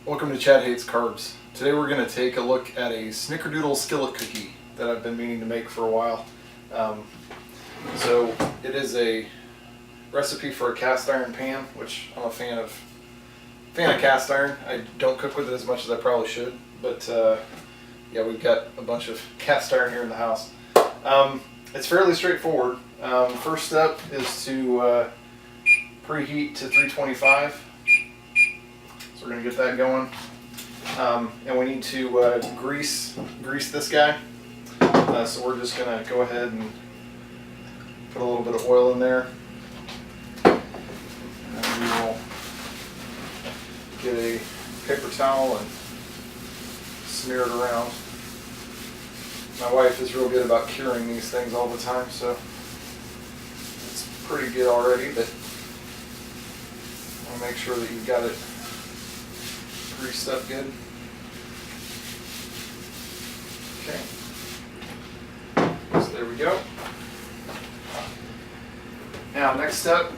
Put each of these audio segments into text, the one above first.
Welcome to Chad Hates Carbs. Today we're going to take a look at a Snickerdoodle skillet cookie that I've been meaning to make for a while. So it is a recipe for a cast iron pan, which I'm a fan of cast iron. I don't cook with it as much as I probably should, but yeah, we've got a bunch of cast iron here in the house. It's fairly straightforward. First step is to preheat to 325. So we're going to get that going. And we need to grease this guy. So we're just going to go ahead and put a little bit of oil in there. And we will get a paper towel and smear it around. My wife is real good about curing these things all the time, so it's pretty good already, but I'll make sure that you've got it greased up good. Okay, so there we go. Now next step,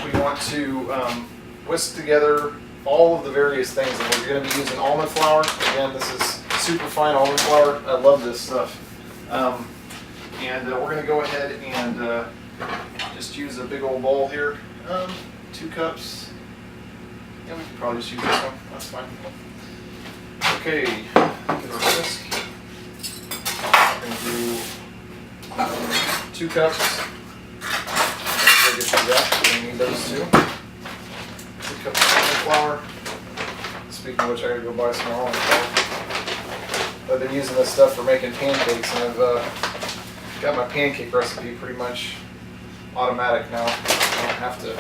we want to whisk together all of the various things, and we're going to be using almond flour. Again, this is super fine almond flour. I love this stuff. And we're going to go ahead and just use a big old bowl here. 2 cups. Yeah, we can probably just use this one. That's fine. Okay, get our whisk. We're going to do 2 cups. We'll get through that. We need those 2. 2 cups of almond flour. Speaking of which, I gotta go buy some almond flour. I've been using this stuff for making pancakes, and I've got my pancake recipe pretty much automatic now. I don't have to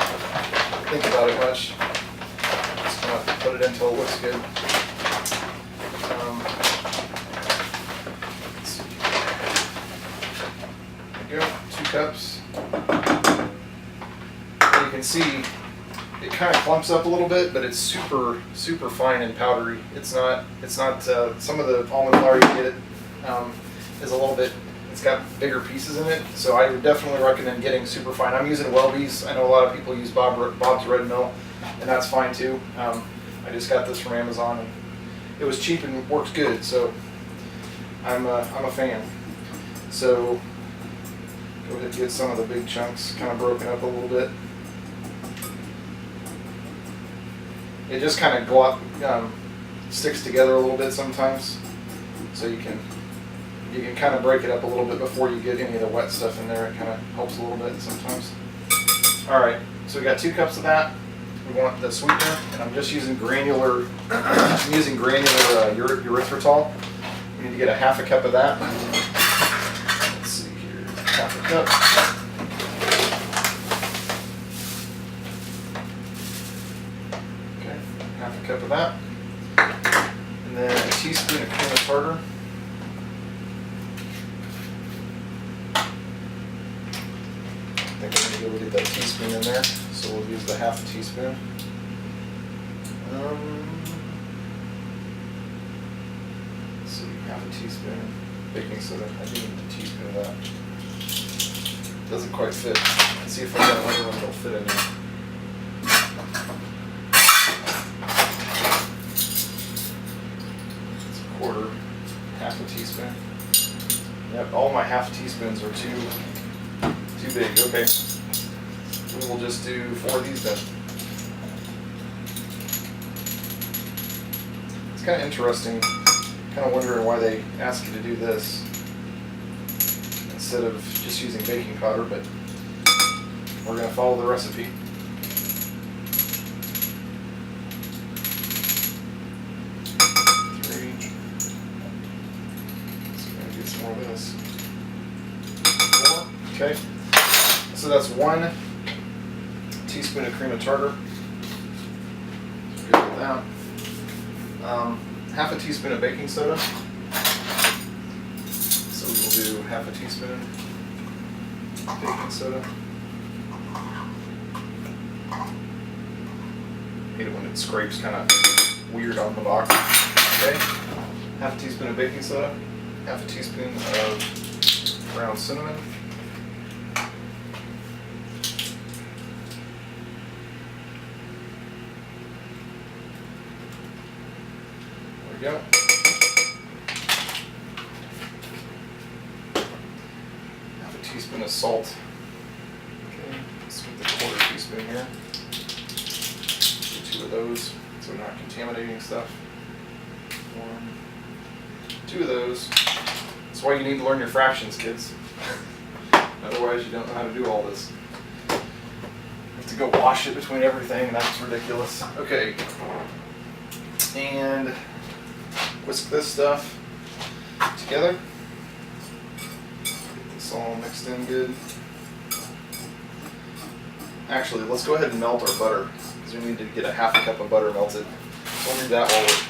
think about it much. Just gonna put it until it looks good. Let's see. There we go, 2 cups. And you can see it kind of clumps up a little bit, but it's super fine and powdery. It's not some of the almond flour you get is a little bit, it's got bigger pieces in it, so I would definitely recommend getting super fine. I'm using Welby's. I know a lot of people use Bob's Red Mill, and that's fine too. I just got this from Amazon, and it was cheap and works good, so I'm a fan. So go ahead and get some of the big chunks kind of broken up a little bit. It just kind of sticks together a little bit sometimes, so you can kind of break it up a little bit before you get any of the wet stuff in there. It kind of helps a little bit sometimes. All right, so we got 2 cups of that. We want the sweetener, and I'm just using granular. I'm using granular erythritol. We need to get a 1/2 cup of that. Let's see here, 1/2 cup. Half a cup of that, and then a teaspoon of cream of tartar, I think I'm going to be able to get that teaspoon in there, so we'll use the 1/2 teaspoon. Let's see, 1/2 teaspoon baking soda. I do need a teaspoon of that. Doesn't quite fit. Let's see if I got another one that'll fit in there. Quarter, 1/2 teaspoon. Yep, all my 1/2 teaspoons are too big. Okay, we will just do 4 of these then. It's kind of interesting, kind of wondering why they ask you to do this instead of just using baking powder, but we're going to follow the recipe. More of this. 4. Okay, so that's 1 teaspoon of cream of tartar. So good with that. 1/2 teaspoon of baking soda. So we'll do 1/2 teaspoon baking soda. Hate it when it scrapes kind of weird on the box. Okay, 1/2 teaspoon of baking soda. 1/2 teaspoon of ground cinnamon, go. Half a teaspoon of salt. Okay, let's get the quarter teaspoon here. Do 2 of those so we're not contaminating stuff. 1, 2 of those. That's why you need to learn your fractions, kids. Otherwise, you don't know how to do all this. You have to go wash it between everything, and that's ridiculous. Okay. And whisk this stuff together. Get this all mixed in good. Actually, let's go ahead and melt our butter, because we need to get a half a cup of butter melted. We'll do that while we're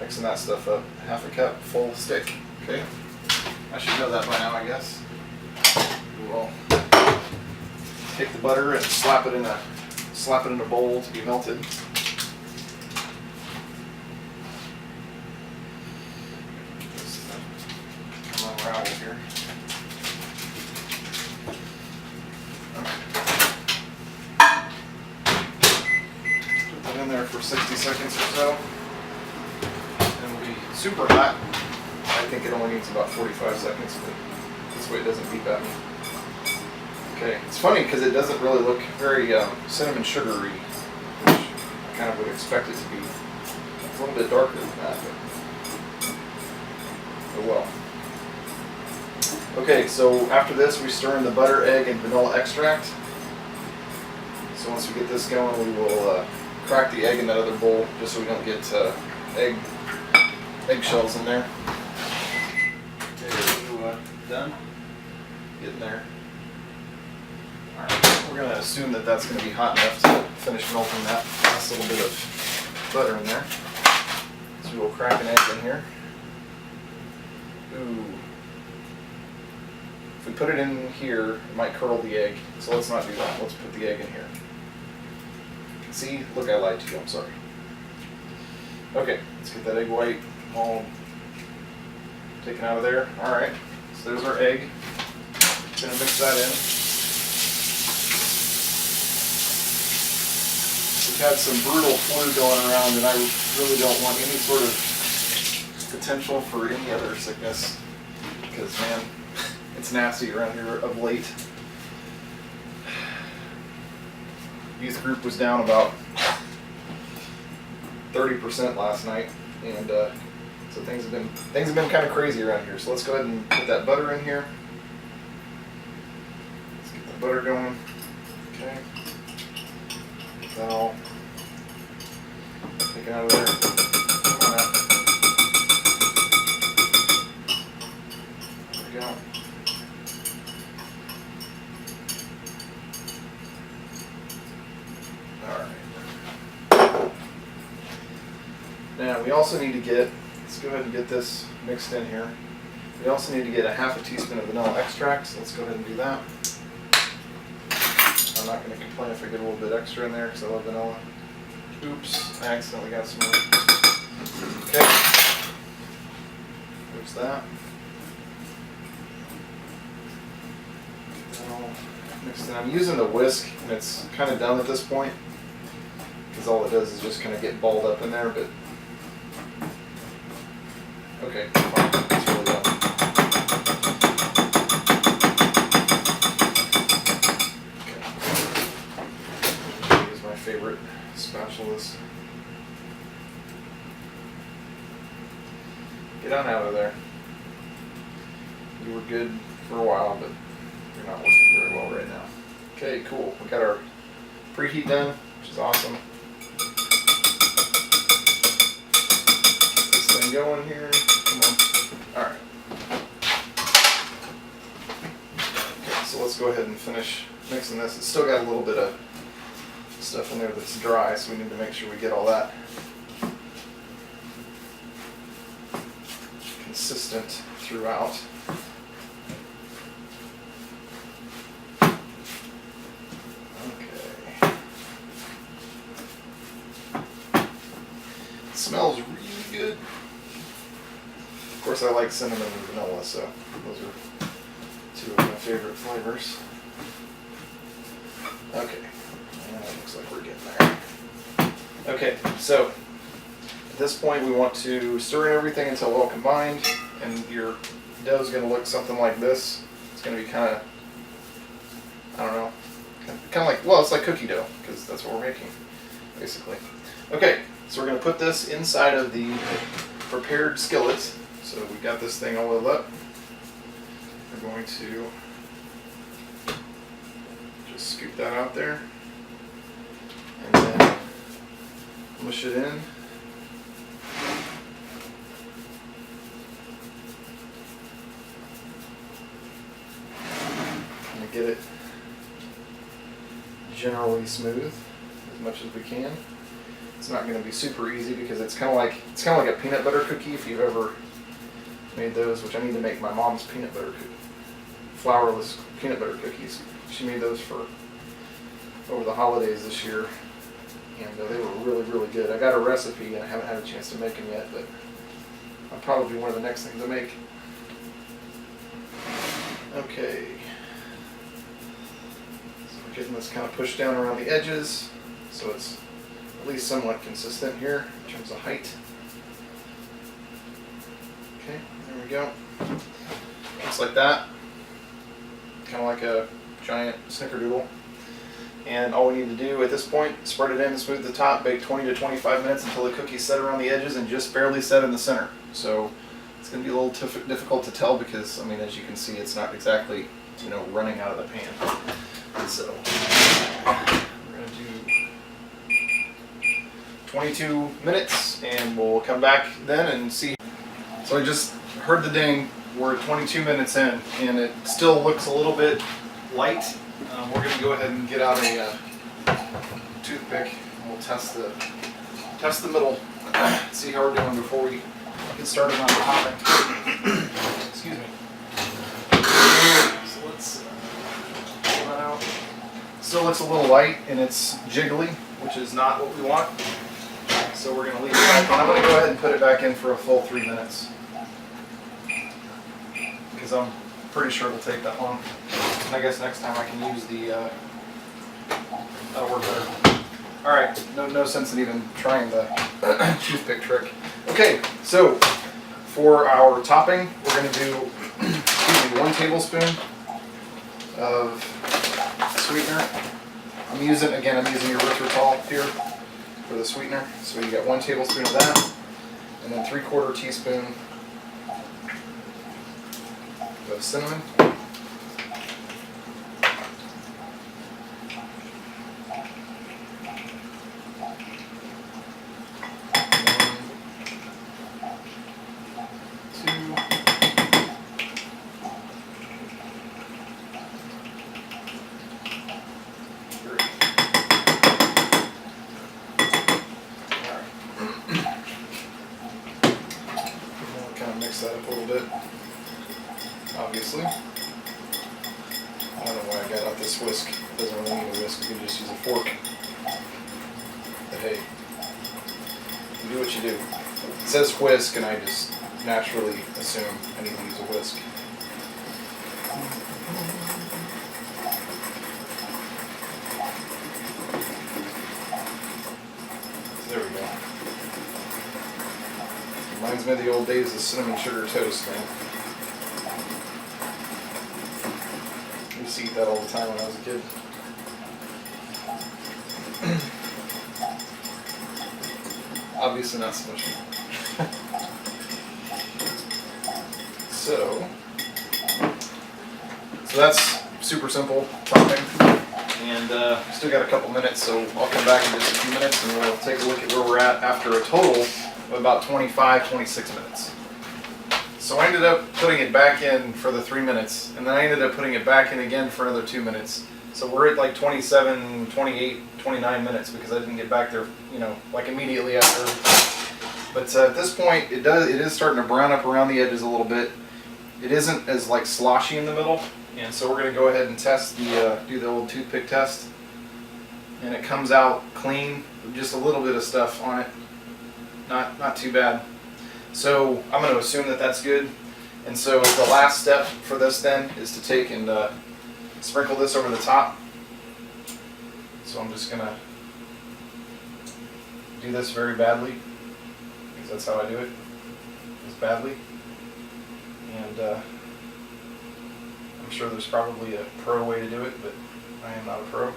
mixing that stuff up. Half a cup, full stick. Okay. I should know that by now, I guess. We'll take the butter and slap it in a bowl to be melted. Just unravel here. Put that in there for 60 seconds or so. And it'll be super hot. I think it only needs about 45 seconds, but this way it doesn't beep at me. Okay, it's funny because it doesn't really look very cinnamon sugary, which I kind of would expect it to be a little bit darker than that, but oh well. Okay, so after this we stir in the butter, egg, and vanilla extract. So once we get this going, we will crack the egg in that other bowl just so we don't get eggshells in there. Okay, are you done? Getting there. Alright, we're going to assume that that's going to be hot enough to finish melting that last little bit of butter in there. So we will crack an egg in here. Ooh. If we put it in here, it might curdle the egg. So let's not do that. Let's put the egg in here. See? Look, I lied to you. I'm sorry. Okay, let's get that egg white all taken out of there. Alright, so there's our egg. Gonna mix that in. We've had some brutal flu going around, and I really don't want any sort of potential for any other sickness, because man, it's nasty around here of late. Youth group was down about 30% last night, and so things have been kind of crazy around here. So let's go ahead and put that butter in here. Let's get the butter going. Okay. Get that all taken out of there. Come on out. There we go. Alright. Now we also need to get, let's go ahead and get this mixed in here. We also need to get a half a teaspoon of vanilla extract, so let's go ahead and do that. I'm not going to complain if I get a little bit extra in there because I love vanilla. Oops, I accidentally got some more. Okay. There's that. Mixed in. I'm using the whisk, and it's kind of done at this point because all it does is just kind of get balled up in there, but okay, fine. It's really done. Okay. Use my favorite spatulas. Get on out of there. You were good for a while, but you're not working very well right now. Okay, cool. We got our preheat done, which is awesome. Get this thing going here. Come on. Alright. Okay, so let's go ahead and finish mixing this. It's still got a little bit of stuff in there that's dry, so we need to make sure we get all that consistent throughout. Okay. It smells really good. Of course, I like cinnamon and vanilla, so those are two of my favorite flavors. Okay, and it looks like we're getting there. Okay, so At this point, we want to stir in everything until well combined, and your dough is going to look something like this. It's going to be kind of, I don't know, kind of like, well, it's like cookie dough, because that's what we're making, basically. Okay, so we're going to put this inside of the prepared skillet. So we got this thing all oiled up. We're going to just scoop that out there, and then mush it in. And get it generally smooth as much as we can. It's not going to be super easy because it's kind of like a peanut butter cookie if you've ever made those, which I need to make my mom's peanut butter cookie, flourless peanut butter cookies. She made those for over the holidays this year, and they were really, really good. I got a recipe and I haven't had a chance to make them yet, but I'll probably be one of the next things to make. Okay, so we're getting this kind of pushed down around the edges so it's at least somewhat consistent here in terms of height. Okay, there we go. Looks like that. Kind of like a giant snickerdoodle. And all we need to do at this point, spread it in and smooth the top, bake 20 to 25 minutes until the cookies set around the edges and just barely set in the center. So it's going to be a little difficult to tell because, I mean, as you can see, it's not exactly, you know, running out of the pan. And so we're going to do 22 minutes and we'll come back then and see. So I just heard the ding. We're 22 minutes in and it still looks a little bit light. We're going to go ahead and get out a toothpick and we'll test the middle, see how we're doing before we get started on the topping. Excuse me. So let's pull that out. Still looks a little light and it's jiggly, which is not what we want. So we're going to leave it back in. I'm going to go ahead and put it back in for a full 3 minutes. Because I'm pretty sure it'll take that long. And I guess next time I can use the, that'll work better. Alright, no sense in even trying the toothpick trick. Okay, so for our topping, we're going to do 1 tablespoon of sweetener. I'm using erythritol here for the sweetener. So you got 1 tablespoon of that, and then 3/4 teaspoon of cinnamon. Mix that up a little bit, obviously. I don't know why I got out this whisk. It doesn't really need a whisk, you can just use a fork. But hey, you do what you do. It says whisk and I just naturally assume I need to use a whisk. So there we go. Reminds me of the old days of cinnamon sugar toast, man. I used to eat that all the time when I was a kid. Obviously not smushy. So that's super simple topping. And still got a couple minutes, so I'll come back in just a few minutes and we'll take a look at where we're at after a total of about 25, 26 minutes. So I ended up putting it back in for the 3 minutes, and then I ended up putting it back in again for another 2 minutes. So we're at like 27, 28, 29 minutes because I didn't get back there, you know, like immediately after. But at this point, it is starting to brown up around the edges a little bit. It isn't as like sloshy in the middle, and so we're going to go ahead and test do the old toothpick test. And it comes out clean, just a little bit of stuff on it. Not too bad. So I'm going to assume that that's good. And so the last step for this then is to take and sprinkle this over the top. So I'm just going to do this very badly. because that's how I do it, is badly. And I'm sure there's probably a pro way to do it, but I am not a pro.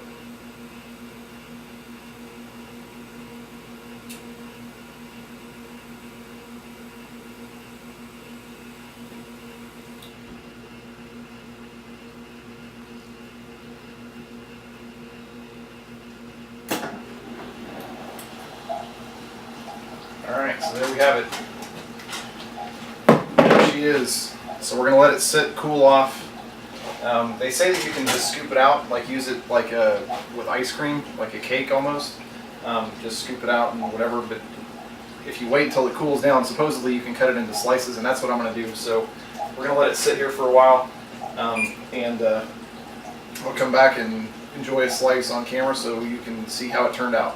Alright, so there we have it. There she is. So we're going to let it sit, cool off. They say that you can just scoop it out, like use it like with ice cream, like a cake almost. Just scoop it out and whatever, but if you wait until it cools down, supposedly you can cut it into slices, and that's what I'm going to do. So we're going to let it sit here for a while, and I'll come back and enjoy a slice on camera so you can see how it turned out.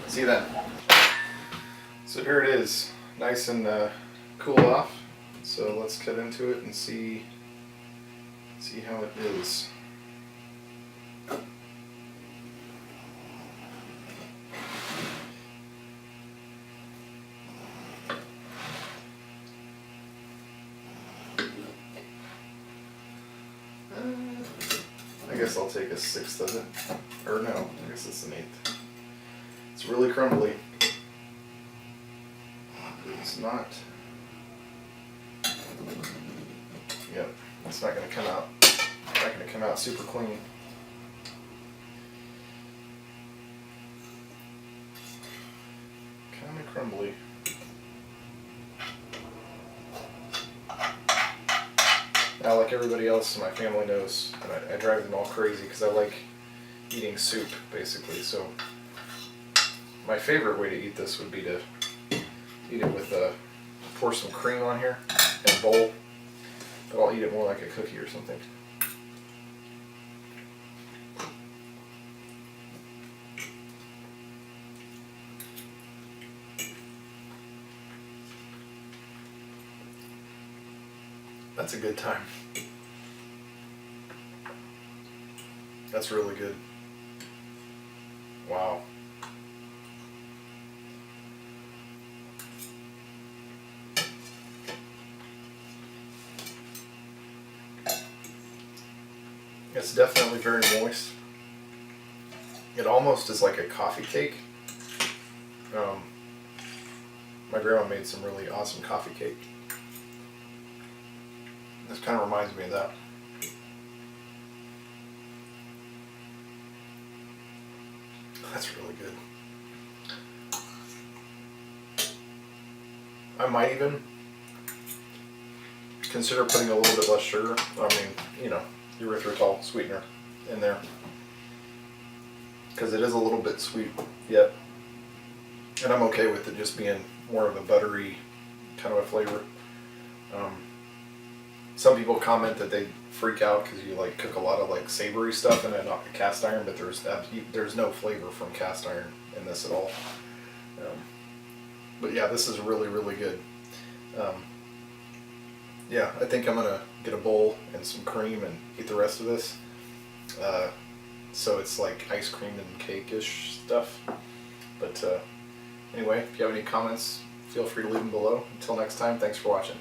See you then. So here it is, nice and cool off. So let's cut into it and see how it is. I guess I'll take a sixth of it. Or no, I guess it's an eighth. It's really crumbly. It's not. Yep, it's not going to come out. Not going to come out super clean. Kind of crumbly. Now, like everybody else in my family knows, I drive them all crazy because I like eating soup, basically. So my favorite way to eat this would be to eat it with pour some cream on here in a bowl, but I'll eat it more like a cookie or something. That's a good time. That's really good. Wow. It's definitely very moist. It almost is like a coffee cake. My grandma made some really awesome coffee cake. This kind of reminds me of that. That's really good. I might even consider putting a little bit less sugar. I mean, you know, erythritol sweetener in there, because it is a little bit sweet yet, and I'm okay with it just being more of a buttery kind of a flavor. Some people comment that they freak out because you like cook a lot of like savory stuff in a cast iron, but there's no flavor from cast iron in this at all. But yeah, this is really, really good. Yeah, I think I'm gonna get a bowl and some cream and eat the rest of this. So it's like ice cream and cake-ish stuff. But anyway, if you have any comments, feel free to leave them below. Until next time, thanks for watching.